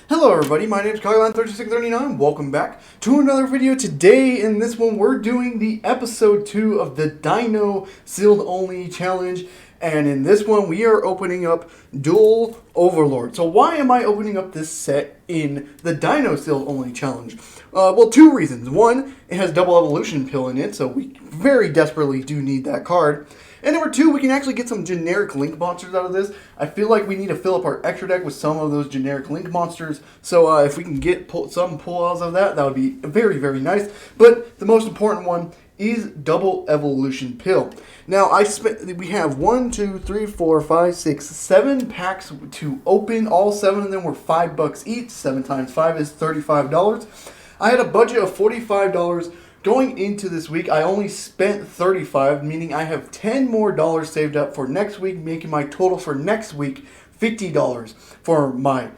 Hello everybody, my name is Kylan3639. Welcome back to another video. Today in this one we're doing the episode 2 of the Dino Sealed Only Challenge. And in this one we are opening up Duel Overlord. So why am I opening up this set in the Dino Sealed Only Challenge? Well, two reasons. One, it has double evolution pill in it, so we very desperately do need that card. And number two, we can actually get some generic link monsters out of this. I feel like we need to fill up our extra deck with some of those generic link monsters. So if we can get some pull-outs of that, that would be very, very nice. But the most important one is double evolution pill. Now, we have 7 packs to open. All 7 of them were $5 each. 7 times 5 is $35. I had a budget of $45. Going into this week, I only spent $35, meaning I have $10 more saved up for next week, making my total for next week $50 for my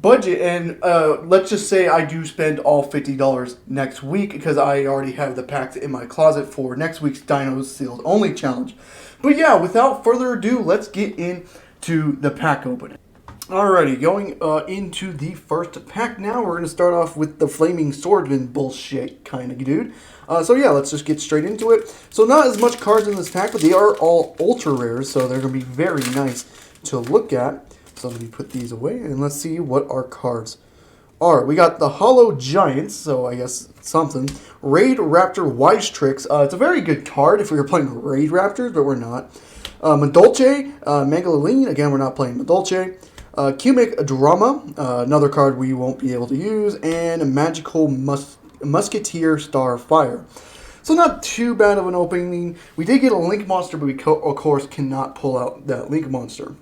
budget. And let's just say I do spend all $50 next week because I already have the packs in my closet for next week's Dinos Sealed Only Challenge. But yeah, without further ado, let's get into the pack opening. Alrighty, going into the first pack now. We're going to start off with the Flaming Swordsman bullshit kind of dude. So yeah, let's just get straight into it. So not as much cards in this pack, but they are all ultra rares, so they're going to be very nice to look at. So let me put these away, and let's see what our cards are. We got the Hollow Giants, so I guess something. Raid Raptor Wise Tricks. It's a very good card if we were playing Raid Raptors, but we're not. Madolche, Megalaline. Again, we're not playing Madolche. Cubic Drama, another card we won't be able to use, and Magical Musketeer Starfire. So not too bad of an opening. We did get a Link Monster, but we of course cannot pull out that Link Monster.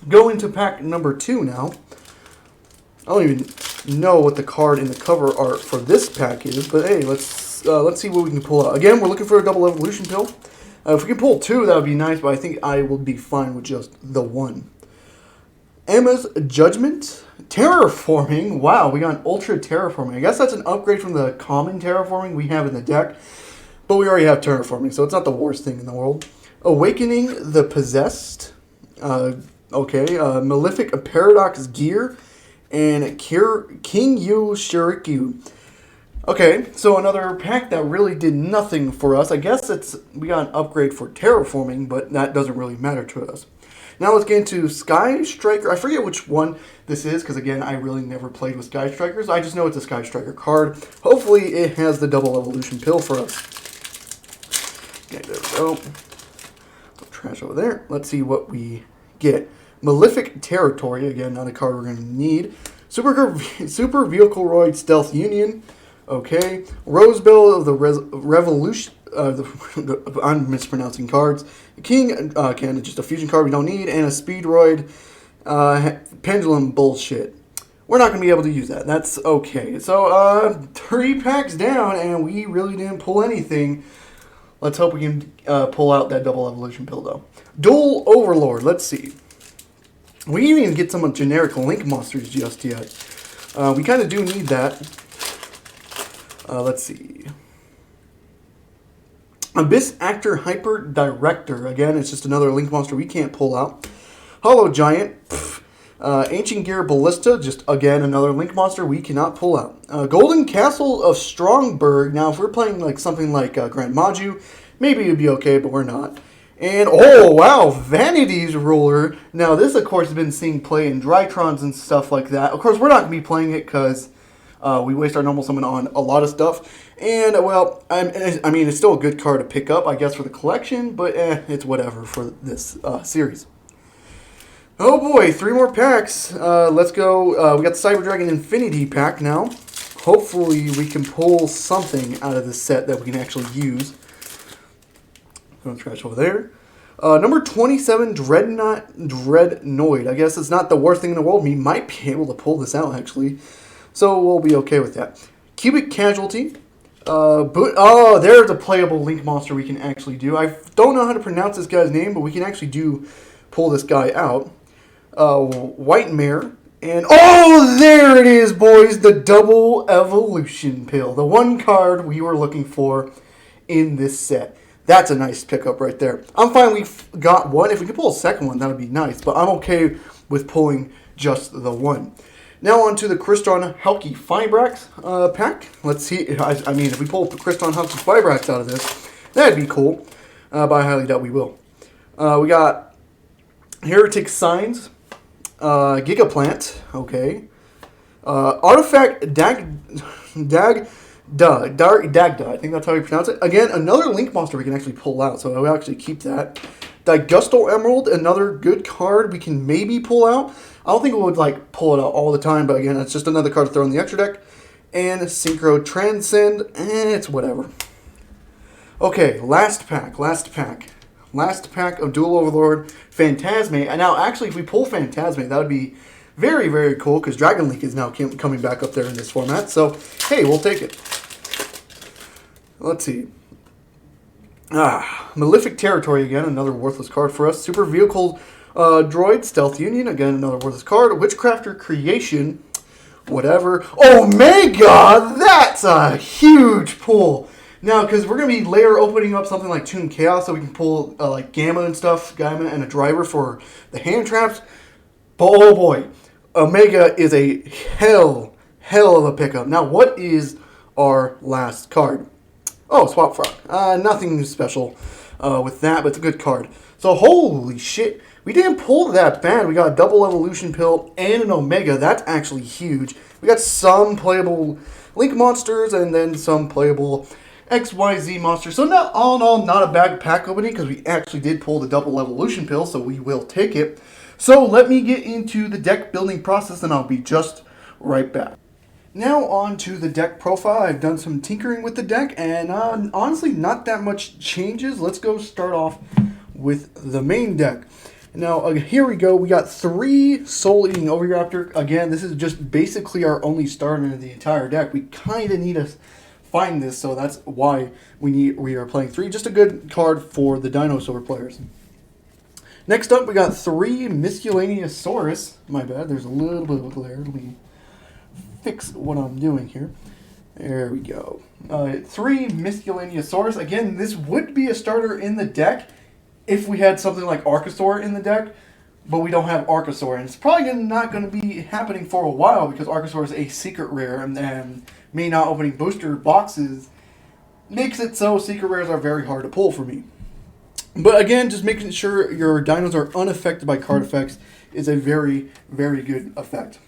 Go into pack number 2 now. I don't even know what the card in the cover art for this pack is, but hey, let's see what we can pull out. Again, we're looking for a double evolution pill. If we can pull 2, that would be nice, but I think I will be fine with just the 1. Emma's Judgment. Terraforming. Wow, we got an Ultra Terraforming. I guess that's an upgrade from the common Terraforming we have in the deck. But we already have Terraforming, so it's not the worst thing in the world. Awakening the Possessed. Malefic Paradox Gear. And King Yu Shirikyu. Okay, so another pack that really did nothing for us. I guess we got an upgrade for Terraforming, but that doesn't really matter to us. Now let's get into Sky Striker. I forget which one this is because, again, I really never played with Sky Strikers. I just know it's a Sky Striker card. Hopefully it has the double evolution pill for us. Okay, there we go. Trash over there. Let's see what we get. Malefic Territory. Again, not a card we're going to need. Super Vehicleroid Stealth Union. Okay. Rosebell of the Revolution. I'm mispronouncing cards. King, just a fusion card we don't need, and a Speedroid Pendulum bullshit. We're not going to be able to use that. That's okay. So, 3 packs down, and we really didn't pull anything. Let's hope we can pull out that double evolution pill, though. Duel Overlord. Let's see. We didn't even get some generic Link monsters just yet. We kind of do need that. Let's see. Abyss Actor Hyper Director. Again, it's just another Link monster we can't pull out. Hollow Giant. Ancient Gear Ballista. Just, again, another Link monster we cannot pull out. Golden Castle of Strongberg. Now, if we're playing like something like Grand Maju, maybe it'd be okay, but we're not. And, oh, wow, Vanity's Ruler. Now, this, of course, has been seeing play in Drytrons and stuff like that. Of course, we're not going to be playing it because we waste our normal summon on a lot of stuff. And, well, I mean, it's still a good card to pick up, I guess, for the collection. But, it's whatever for this series. Oh, boy, 3 more packs. Let's go. We got the Cyber Dragon Infinity pack now. Hopefully, we can pull something out of this set that we can actually use. Going to trash over there. Number 27, Dreadnoid. I guess it's not the worst thing in the world. We might be able to pull this out, actually. So we'll be okay with that. Cubic Casualty. There's a playable Link monster we can actually do. I don't know how to pronounce this guy's name, but we can actually pull this guy out. White Mare. And, oh, there it is, boys. The double evolution pill. The one card we were looking for in this set. That's a nice pickup right there. I'm fine we got one. If we could pull a second one, that would be nice. But I'm okay with pulling just the one. Now on to the Crystron Halky Fibrax pack. Let's see. I mean, if we pull the Crystron Halky Fibrax out of this, that'd be cool. But I highly doubt we will. We got Heretic Signs, Gigaplant, okay. Artifact Dagda, I think that's how you pronounce it. Again, another Link monster we can actually pull out, so I'll actually keep that. Digustal Emerald, another good card we can maybe pull out. I don't think we would like pull it out all the time, but again, it's just another card to throw in the extra deck. And Synchro Transcend, it's whatever. Okay, last pack of Duel Overlord Phantasme. And now, actually, if we pull Phantasme, that would be very, very cool, because Dragon Link is now coming back up there in this format. So, hey, we'll take it. Let's see. Malefic Territory again, another worthless card for us. Super Vehicle Droid, Stealth Union, again, another worthless card. Witchcrafter Creation, whatever. Omega! That's a huge pull. Now, because we're going to be later opening up something like Toon Chaos, so we can pull like Gamma and stuff, Gamma and a driver for the hand traps. But oh boy, Omega is a hell of a pickup. Now, what is our last card? Oh, Swap Frog. Nothing special with that, but it's a good card. So, holy shit, we didn't pull that bad. We got a double evolution pill and an Omega. That's actually huge. We got some playable Link monsters and then some playable XYZ monsters. So, all in all, not a bad pack opening because we actually did pull the double evolution pill, so we will take it. So, let me get into the deck building process and I'll be just right back. Now on to the deck profile. I've done some tinkering with the deck, and honestly, not that much changes. Let's go start off with the main deck. Now, here we go. We got 3 Soul Eating Oviraptor. Again, this is just basically our only starter in the entire deck. We kind of need to find this, so that's why we are playing 3. Just a good card for the Dinosaur players. Next up, we got 3 Miscellaneousaurus. My bad, there's a little bit of a glare. Let me fix what I'm doing here. There we go. 3 Miscellaneousaurus. Again, this would be a starter in the deck if we had something like Archosaur in the deck, but we don't have Archosaur, and it's probably not going to be happening for a while because Archosaur is a secret rare, and me not opening booster boxes makes it so secret rares are very hard to pull for me. But again, just making sure your dinos are unaffected by card effects is a very, very good effect.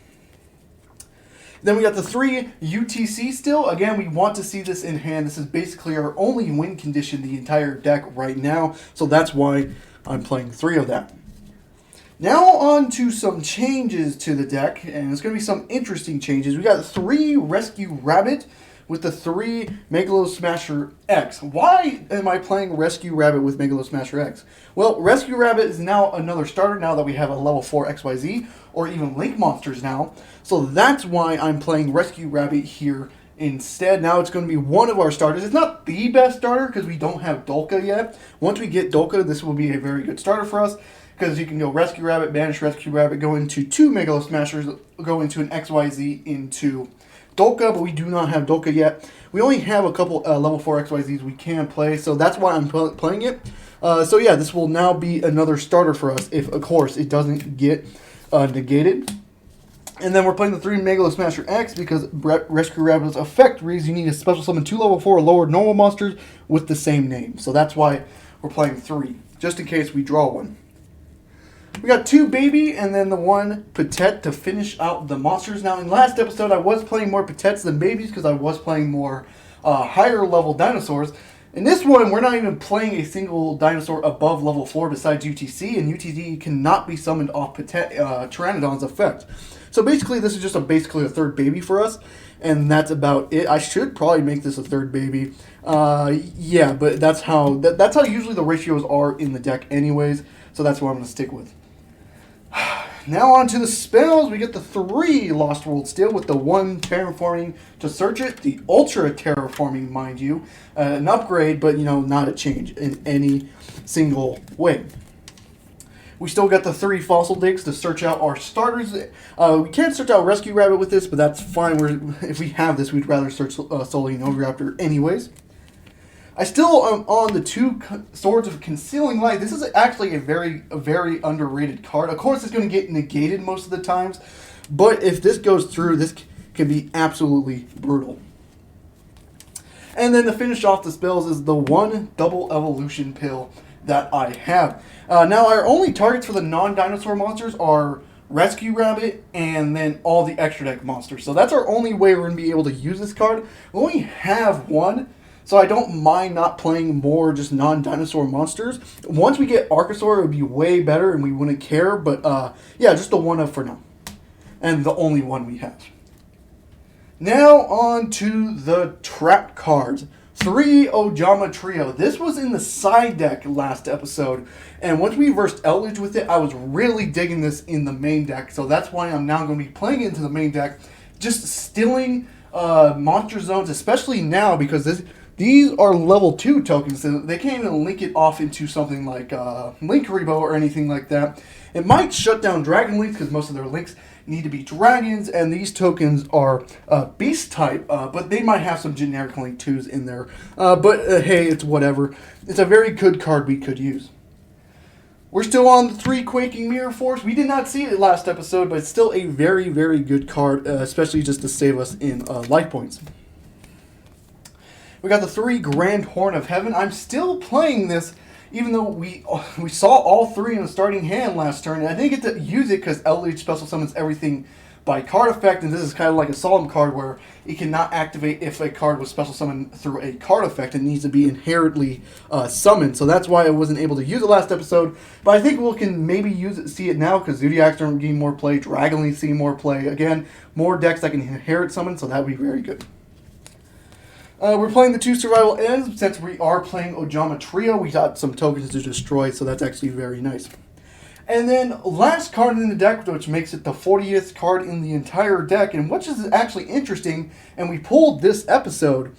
Then we got the 3 UTC still. Again, we want to see this in hand. This is basically our only win condition the entire deck right now. So that's why I'm playing 3 of that. Now on to some changes to the deck. And it's going to be some interesting changes. We got 3 Rescue Rabbit with the 3 Megalo Smasher X. Why am I playing Rescue Rabbit with Megalo Smasher X? Well, Rescue Rabbit is now another starter now that we have a level 4 XYZ, or even Link monsters now. So that's why I'm playing Rescue Rabbit here instead. Now it's going to be one of our starters. It's not the best starter because we don't have Dolka yet. Once we get Dolka, this will be a very good starter for us because you can go Rescue Rabbit, banish Rescue Rabbit, go into 2 Megalo Smashers, go into an XYZ into Dolka, but we do not have Dolka yet. We only have a couple level 4 XYZs we can play, so that's why I'm playing it. So yeah, this will now be another starter for us if, of course, it doesn't get negated. And then we're playing the 3 Megalo Smasher X because Rescue Rabbit's effect reads you need to special summon 2 level 4 or lower normal monsters with the same name. So that's why we're playing 3, just in case we draw one. We got 2 Baby and then the 1 Petite to finish out the monsters. Now, in last episode, I was playing more Petites than Babies because I was playing more higher level dinosaurs. In this one, we're not even playing a single dinosaur above level 4 besides UTC, and UTC cannot be summoned off Pteranodon's effect. So basically, this is just basically a 3rd baby for us, and that's about it. I should probably make this a 3rd baby. Yeah, but that's how usually the ratios are in the deck anyways, so that's what I'm going to stick with. Now on to the spells. We get the 3 Lost World Steel with the 1 Terraforming to search it. The Ultra Terraforming, mind you. An upgrade, but, not a change in any single way. We still got the 3 Fossil Digs to search out our starters. We can't search out Rescue Rabbit with this, but that's fine. If we have this, we'd rather search Soul Eating Oviraptor anyways. I still am on the 2 Swords of Concealing Light. This is actually a very underrated card. Of course, it's going to get negated most of the times, But if this goes through, this can be absolutely brutal. And then to finish off the spells is the one double evolution pill that I have. Now our only targets for the non-dinosaur monsters are Rescue Rabbit and then all the extra deck monsters. So that's our only way we're going to be able to use this card. We only have one, so I don't mind not playing more just non-dinosaur monsters. Once we get Archosaur, it would be way better and we wouldn't care. But yeah, just the one up for now. And the only one we have. Now on to the trap cards. 3 Ojama Trio. This was in the side deck last episode. And once we versed Eldritch with it, I was really digging this in the main deck. So that's why I'm now going to be playing it into the main deck. Just stealing monster zones, especially now because these are level 2 tokens. So they can't even link it off into something like Link Rebo or anything like that. It might shut down Dragon Links because most of their links need to be dragons, and these tokens are beast type, but they might have some generic link 2s in there. But hey, it's whatever. It's a very good card we could use. We're still on the 3 Quaking Mirror Force. We did not see it last episode, but it's still a very, very good card, especially just to save us in life points. We got the 3 Grand Horn of Heaven. I'm still playing this, even though we saw all 3 in the starting hand last turn, and I didn't get to use it because Eldritch special summons everything by card effect, and this is kind of like a Solemn card where it cannot activate if a card was special summoned through a card effect. It needs to be inherently summoned, so that's why I wasn't able to use it last episode. But I think we can maybe see it now because Zodiacs are getting more play, Dragon League seeing more play. Again, more decks that can inherit summon, so that would be very good. We're playing the 2 Survival Ends. Since we are playing Ojama Trio, we got some tokens to destroy, so that's actually very nice. And then last card in the deck, which makes it the 40th card in the entire deck, and which is actually interesting, and we pulled this episode,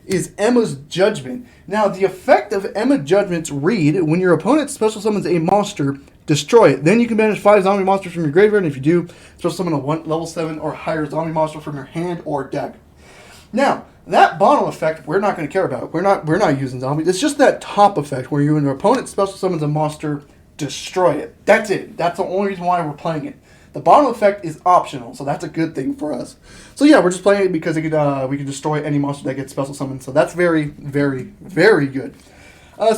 is Emma's Judgment. Now, the effect of Emma's Judgment's read, when your opponent special summons a monster, destroy it. Then you can banish 5 zombie monsters from your graveyard, and if you do, special summon a level 7 or higher zombie monster from your hand or deck. Now, that bottom effect, we're not going to care about. We're not using zombies. It's just that top effect where your opponent special summons a monster, destroy it. That's it. That's the only reason why we're playing it. The bottom effect is optional, so that's a good thing for us. So yeah, we're just playing it because we can destroy any monster that gets special summoned. So that's very, very, very good.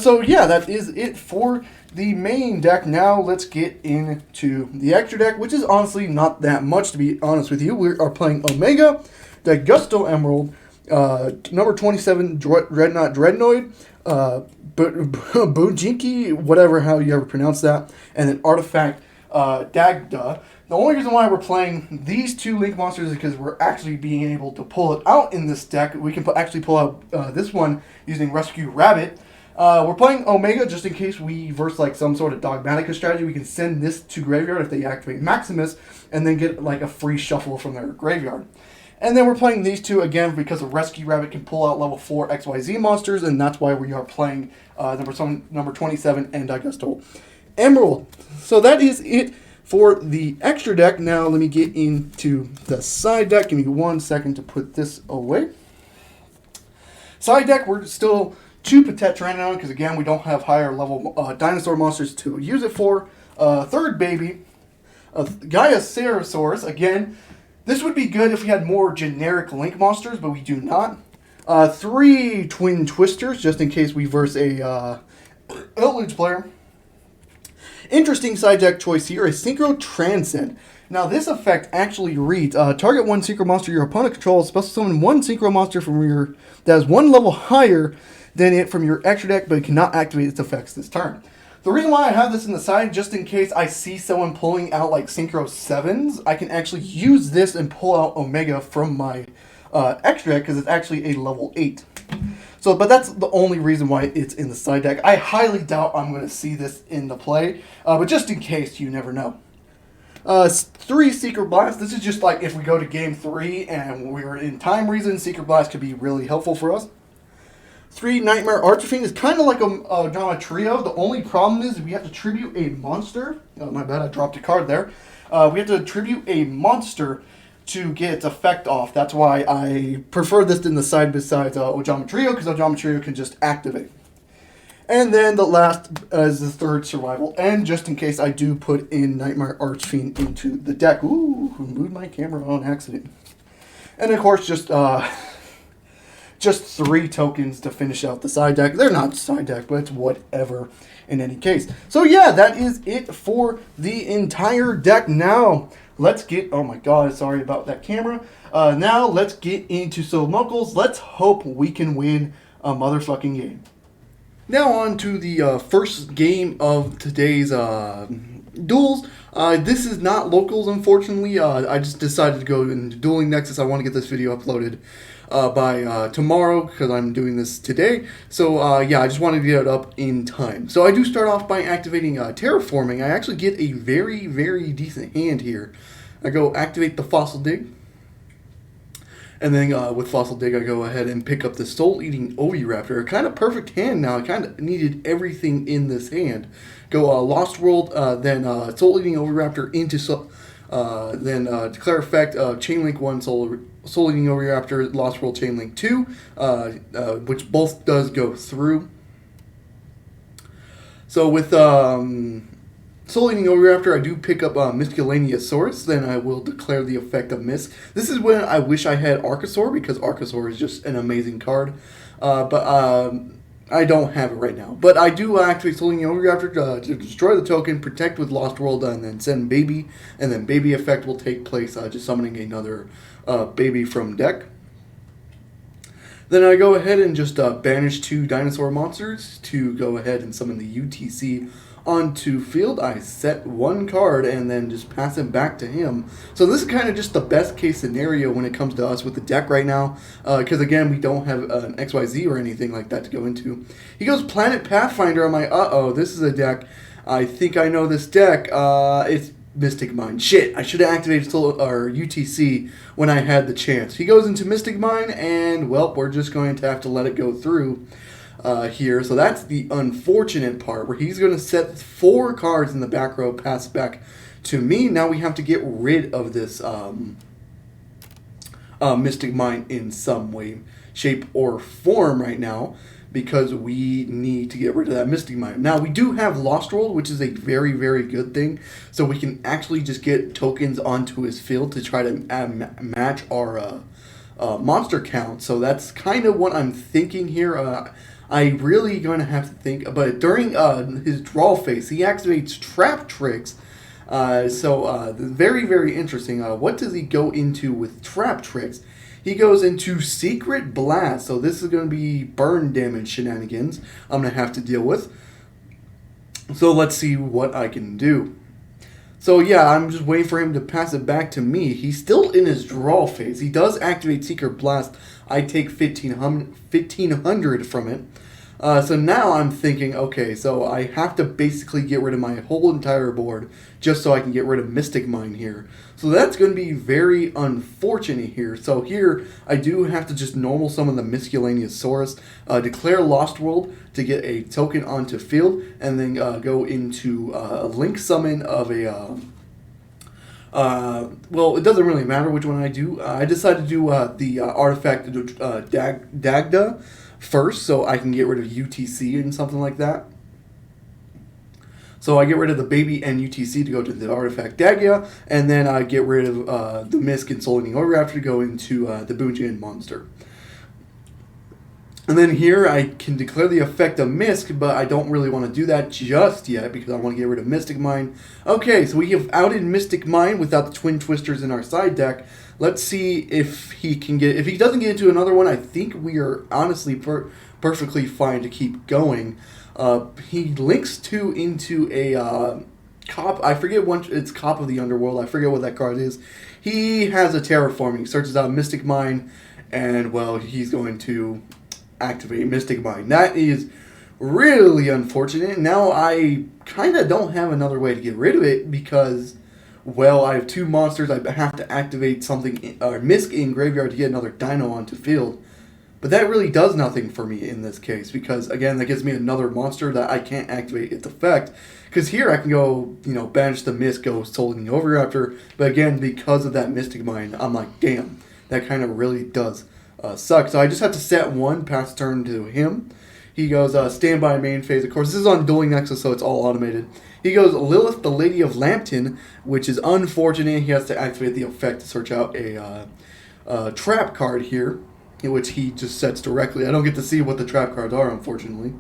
So yeah, that is it for the main deck. Now let's get into the extra deck, which is honestly not that much, to be honest with you. We are playing Omega, the Gusto Emerald, number 27 Dreadnought Dreadnoid, Bujinki, whatever how you ever pronounce that, and then Artifact Dagda. The only reason why we're playing these 2 Link monsters is because we're actually being able to pull it out in this deck. We can actually pull out this one using Rescue Rabbit. We're playing Omega just in case we verse like some sort of Dogmatica strategy. We can send this to graveyard if they activate Maximus, and then get like a free shuffle from their graveyard. And then we're playing these 2 again because a Rescue Rabbit can pull out level 4 XYZ monsters, and that's why we are playing number 27 and Augusto Emerald. So that is it for the extra deck. Now let me get into the side deck. Give me 1 second to put this away. Side deck, we're still 2 Patet Tyranodon because again we don't have higher level dinosaur monsters to use it for. Third baby, Gaiasaurus again. This would be good if we had more generic Link monsters, but we do not. 3 Twin Twisters, just in case we verse a Eldritch player. Interesting side deck choice here is Synchro Transcend. Now this effect actually reads, target 1 Synchro monster your opponent controls, special summon 1 Synchro monster from your that is 1 level higher than it from your extra deck, but it cannot activate its effects this turn. The reason why I have this in the side, just in case I see someone pulling out like Synchro 7s, I can actually use this and pull out Omega from my extra deck because it's actually a level 8. So, but that's the only reason why it's in the side deck. I highly doubt I'm going to see this in the play, but just in case, you never know. 3 Secret Blast. This is just like if we go to game 3 and we're in time reason, Secret Blast could be really helpful for us. 3 Nightmare Archfiend is kind of like a drama trio. The only problem is we have to tribute a monster. Oh, my bad, I dropped a card there. We have to tribute a monster to get its effect off. That's why I prefer this in the side besides Ojama Trio, because Ojama Trio can just activate. And then the last is the third survival. And just in case I do put in Nightmare Archfiend into the deck. Ooh, moved my camera on accident. And of course, just 3 tokens to finish out the side deck. They're not side deck, but it's whatever in any case. So yeah, that is it for the entire deck. Now, let's get... Oh my god, sorry about that camera. Now, let's get into some locals. Let's hope we can win a motherfucking game. Now on to the first game of today's duels. This is not locals, unfortunately. I just decided to go into Dueling Nexus. I want to get this video uploaded by tomorrow because I'm doing this today. So yeah, I just wanted to get it up in time. So I do start off by activating Terraforming. I actually get a very, very decent hand here. I go activate the Fossil Dig. And then with Fossil Dig, I go ahead and pick up the Soul-Eating Oviraptor. A kind of perfect hand now. I kind of needed everything in this hand. Go Lost World, then Soul-Eating Oviraptor into... then declare effect Chainlink 1, Soul-Eating Oviraptor, Lost World Chainlink 2, which both does go through. So with Soul-Eating Oviraptor, I do pick up Miscellaneousaurus, then I will declare the effect of Miss. This is when I wish I had Archosaur, because Archosaur is just an amazing card. But I don't have it right now. But I do activate Soul-Eating Oviraptor to destroy the token, protect with Lost World, and then send Baby. And then Baby effect will take place, just summoning another Baby from deck. Then I go ahead and just banish 2 dinosaur monsters to go ahead and summon the UTC onto field. I set 1 card and then just pass it back to him. So this is kind of just the best case scenario when it comes to us with the deck right now, because again, we don't have an XYZ or anything like that to go into. He goes Planet Pathfinder. I'm like, uh-oh, this is a deck. I think I know this deck. It's Mystic Mine. Shit, I should have activated UTC when I had the chance. He goes into Mystic Mine, and well, we're just going to have to let it go through here. So that's the unfortunate part, where he's going to set 4 cards in the back row, pass back to me. Now we have to get rid of this Mystic Mine in some way, shape, or form right now, because we need to get rid of that Mystic Mine. Now, we do have Lost World, which is a very, very good thing. So we can actually just get tokens onto his field to try to match our monster count. So that's kind of what I'm thinking here. I really going to have to think. But during his draw phase, he activates Trap Tricks. Very, very interesting. What does he go into with Trap Tricks? He goes into Secret Blast, so this is going to be burn damage shenanigans I'm going to have to deal with. So let's see what I can do. So yeah, I'm just waiting for him to pass it back to me. He's still in his draw phase. He does activate Secret Blast. I take 1,500 from it. So now I'm thinking, okay, so I have to basically get rid of my whole entire board just so I can get rid of Mystic Mine here. So that's going to be very unfortunate here. So here, I do have to just normal summon the Miscellaneousaurus, declare Lost World to get a token onto field, and then go into a Link summon of a... well, it doesn't really matter which one I do. I decided to do the artifact Dagda first, so I can get rid of UTC and something like that. So I get rid of the Baby and UTC to go to the artifact Dagia, and then I get rid of the Misk and Soul-Eating Oviraptor to go into the Boojin monster. And then here I can declare the effect of Misk, but I don't really want to do that just yet because I want to get rid of Mystic Mine. Okay, so we have outed Mystic Mine without the Twin Twisters in our side deck. Let's see if he can get... If he doesn't get into another one, I think we are honestly perfectly fine to keep going. He links 2 into a Cop... I forget what... It's Cop of the Underworld. I forget what that card is. He has a Terraforming. He searches out Mystic Mine, and, well, he's going to activate Mystic Mine. That is really unfortunate. Now I kind of don't have another way to get rid of it because... Well, I have 2 monsters. I have to activate something, or Misk in graveyard to get another Dino onto field. But that really does nothing for me in this case, because, again, that gives me another monster that I can't activate its effect. Because here I can go, banish the Misk, go Soul-Eating Oviraptor. But again, because of that Mystic Mine, I'm like, damn, that kind of really does suck. So I just have to set 1, pass turn to him. He goes, standby main phase. Of course, this is on Dueling Nexus, so it's all automated. He goes, Lilith, the Lady of Lambton, which is unfortunate. He has to activate the effect to search out a trap card here, which he just sets directly. I don't get to see what the trap cards are, unfortunately.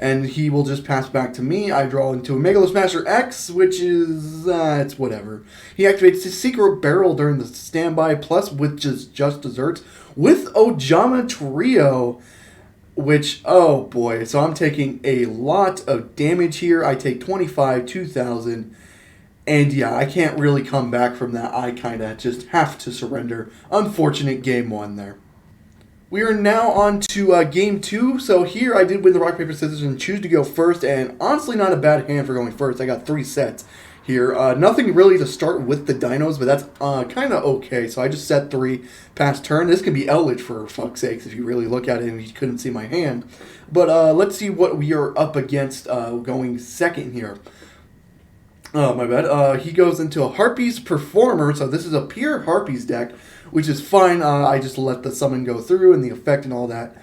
And he will just pass back to me. I draw into a Megalo Smasher X, which is, it's whatever. He activates his Secret Barrel during the standby, plus with just desserts, with Ojama Trio, which, oh boy. So I'm taking a lot of damage here. I take 25, 2,000, and yeah, I can't really come back from that. I kind of just have to surrender. Unfortunate game one there. We are now on to game 2. So here I did win the rock, paper, scissors and choose to go first. And honestly, not a bad hand for going first. I got 3 sets here. Nothing really to start with the Dinos, but that's kind of okay. So I just set 3 past turn. This can be Eldritch for fuck's sakes if you really look at it and you couldn't see my hand. But let's see what we are up against going second here. Oh, my bad. He goes into a Harpies Performer. So this is a pure Harpies deck, which is fine. I just let the summon go through and the effect and all that.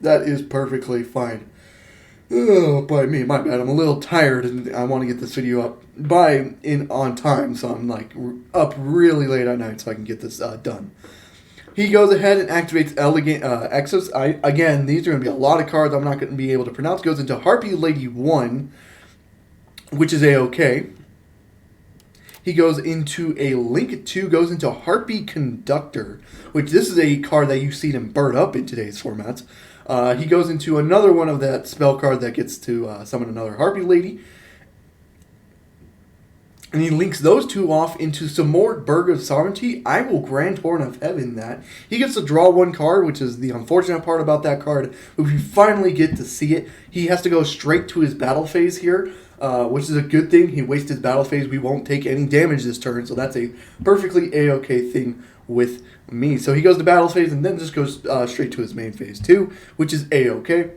That is perfectly fine. Oh, by me, my bad. I'm a little tired and I want to get this video up on time. So I'm like up really late at night so I can get this done. He goes ahead and activates Elegant Exos. Again, these are going to be a lot of cards I'm not going to be able to pronounce. Goes into Harpy Lady 1, which is A-OK. He goes into a Link 2, goes into Harpy Conductor, which this is a card that you've seen him bird up in today's formats. He goes into another one of that spell card that gets to summon another Harpy Lady. And he links those 2 off into some more Burg of Sovereignty. I will Grand Horn of Heaven that. He gets to draw 1 card, which is the unfortunate part about that card. If we finally get to see it, he has to go straight to his battle phase here. Which is a good thing. He wastes his battle phase. We won't take any damage this turn, so that's a perfectly A-OK thing with me. So he goes to battle phase and then just goes straight to his main phase too, which is A-OK.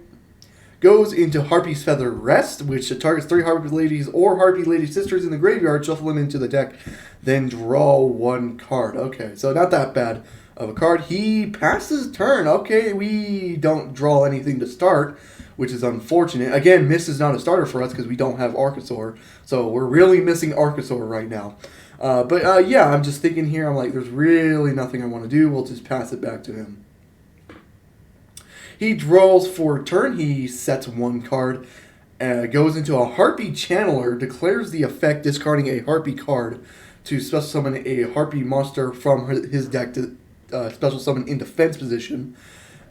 Goes into Harpy's Feather Rest, which targets 3 Harpy Ladies or Harpy Lady Sisters in the graveyard, shuffle them into the deck, then draw 1 card. Okay, so not that bad of a card. He passes turn. Okay, we don't draw anything to start, which is unfortunate. Again, Mist is not a starter for us because we don't have Archosaur, so we're really missing Archosaur right now. But yeah, I'm just thinking here, I'm like, there's really nothing I want to do. We'll just pass it back to him. He draws for a turn. He sets 1 card, goes into a Harpy Channeler, declares the effect, discarding a Harpy card to special summon a Harpy monster from his deck to special summon in defense position.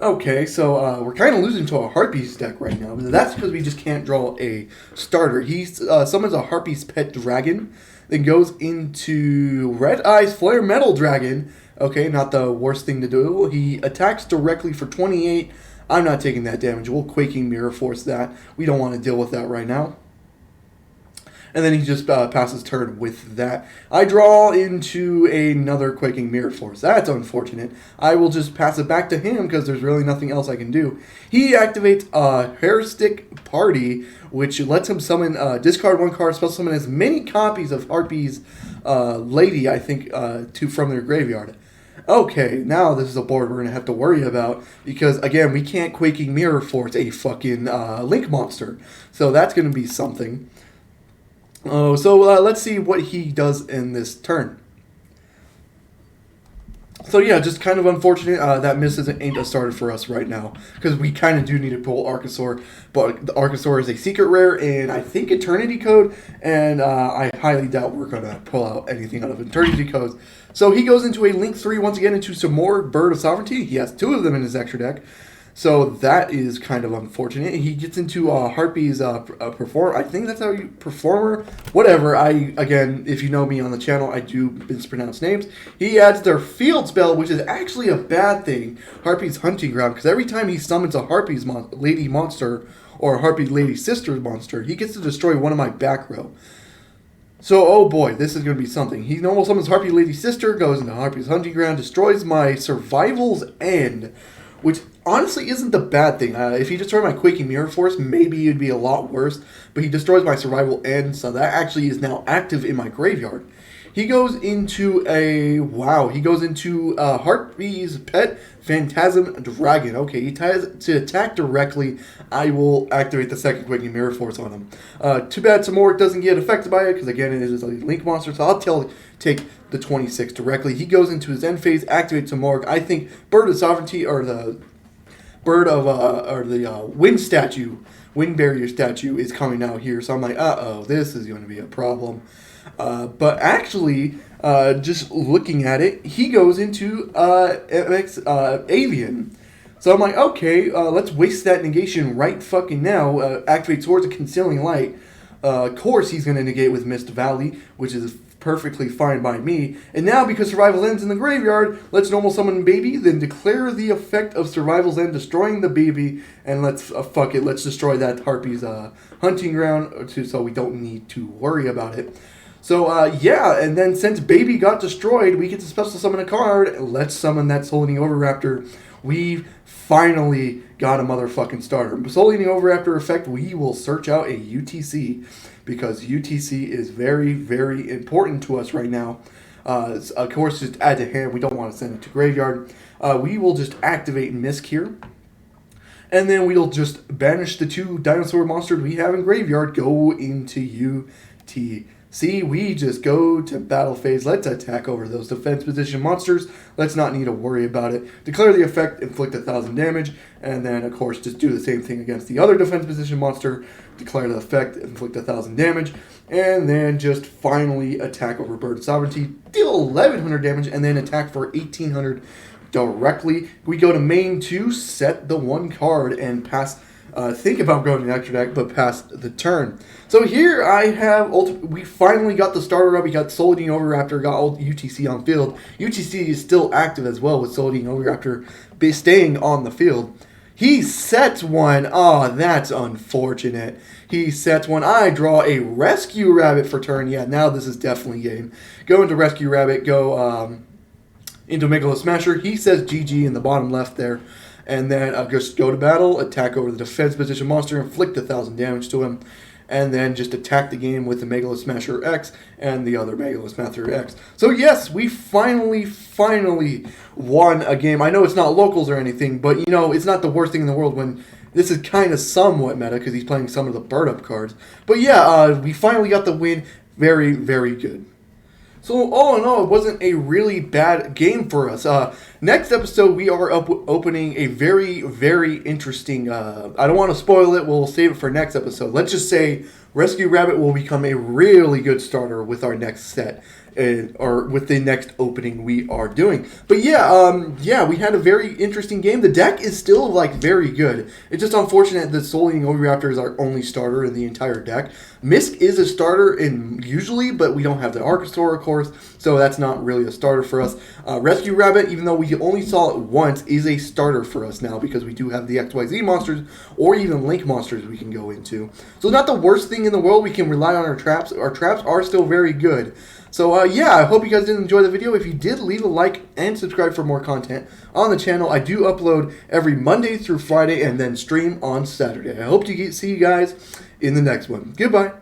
Okay, so we're kind of losing to a Harpies deck right now. But that's because we just can't draw a starter. He summons a Harpy's Pet Dragon, then goes into Red Eyes Flare Metal Dragon. Okay, not the worst thing to do. He attacks directly for 28. I'm not taking that damage. We'll Quaking Mirror Force that. We don't want to deal with that right now. And then he just passes turn with that. I draw into another Quaking Mirror Force. That's unfortunate. I will just pass it back to him because there's really nothing else I can do. He activates a Hairstick Party, which lets him summon, discard 1 card, special summon as many copies of Harpy's Lady, I think, from their graveyard. Okay, now this is a board we're going to have to worry about because, again, we can't Quaking Mirror Force a fucking Link monster. So that's going to be something. So let's see what he does in this turn. So yeah, just kind of unfortunate that Miss ain't a starter for us right now because we kind of do need to pull Archosaur, but the Archosaur is a secret rare and I think Eternity Code, and I highly doubt we're going to pull out anything out of Eternity Codes. So he goes into a Link 3 once again into some more Bird of Sovereignty. He has 2 of them in his extra deck. So that is kind of unfortunate. He gets into Harpy's Performer. I think that's how you... Performer? Whatever. Again, if you know me on the channel, I do mispronounce names. He adds their Field Spell, which is actually a bad thing. Harpy's Hunting Ground. Because every time he summons a Harpy's Lady Monster or a Harpy Lady Sister Monster, he gets to destroy one of my back row. So, oh boy, this is going to be something. He normal summons Harpy Lady Sister, goes into Harpy's Hunting Ground, destroys my Survival's End, which honestly isn't the bad thing. If he destroyed my Quaking Mirror Force, maybe it'd be a lot worse. But he destroys my Survival End, so that actually is now active in my graveyard. He goes into Harpy's Pet Phantasm Dragon. Okay, he ties to attack directly. I will activate the second Quickening Mirror Force on him. Too bad Samoric doesn't get affected by it, because again, it is a Link monster, so I'll take the 26 directly. He goes into his end phase, activates Samoric. I think Bird of Sovereignty, or the wind barrier statue is coming out here. So I'm like, uh-oh, this is going to be a problem. But actually, just looking at it, he goes into Avian. So I'm like, okay, let's waste that negation right fucking now. Activate Swords of Concealing Light. Of course, he's going to negate with Mist Valley, which is perfectly fine by me. And now, because Survival's End's in the graveyard, let's normal summon Baby, then declare the effect of Survival's End, destroying the Baby, and let's destroy that Harpy's hunting ground, so we don't need to worry about it. So, yeah, and then since Baby got destroyed, we get to special summon a card. Let's summon that Soul Eating Overraptor. We've finally got a motherfucking starter. Soul Eating Overraptor effect, we will search out a UTC, because UTC is very, very important to us right now. Of course, just add to hand. We don't want to send it to graveyard. We will just activate Misk here. And then we'll just banish the 2 dinosaur monsters we have in graveyard, go into UTC. We just go to battle phase. Let's attack over those defense position monsters. Let's not need to worry about it. Declare the effect, inflict 1,000 damage, and then, of course, just do the same thing against the other defense position monster. Declare the effect, inflict 1,000 damage, and then just finally attack over Bird of Sovereignty. Deal 1,100 damage, and then attack for 1,800 directly. We go to main 2, set the 1 card, and pass. Think about going to the extra deck, but pass the turn. So here I have, we finally got the starter up. We got Soul Eating Overraptor, got UTC on field. UTC is still active as well, with Soul Eating Overraptor staying on the field. He sets one. Oh, that's unfortunate. He sets one. I draw a Rescue Rabbit for turn. Yeah, now this is definitely game. Go into Rescue Rabbit, go into Megalo Smasher. He says GG in the bottom left there. And then just go to battle, attack over the defense position monster, inflict 1,000 damage to him, and then just attack the game with the Megalo Smasher X and the other Megalo Smasher X. So yes, we finally won a game. I know it's not locals or anything, but you know, it's not the worst thing in the world when this is kind of somewhat meta because he's playing some of the bird up cards. But yeah, we finally got the win. Very, very good. So all in all, it wasn't a really bad game for us. Next episode, we are opening a very, very interesting... I don't want to spoil it. We'll save it for next episode. Let's just say Rescue Rabbit will become a really good starter with our next set. Or with the next opening we are doing. But yeah, we had a very interesting game. The deck is still, like, very good. It's just unfortunate that Soul Eating Overraptor is our only starter in the entire deck. Misk is a starter usually, but we don't have the Archosaur, of course, so that's not really a starter for us. Rescue Rabbit, even though we only saw it once, is a starter for us now because we do have the XYZ monsters or even Link monsters we can go into. So not the worst thing in the world. We can rely on our traps. Our traps are still very good. So, yeah, I hope you guys did enjoy the video. If you did, leave a like and subscribe for more content on the channel. I do upload every Monday through Friday and then stream on Saturday. I hope to see you guys in the next one. Goodbye.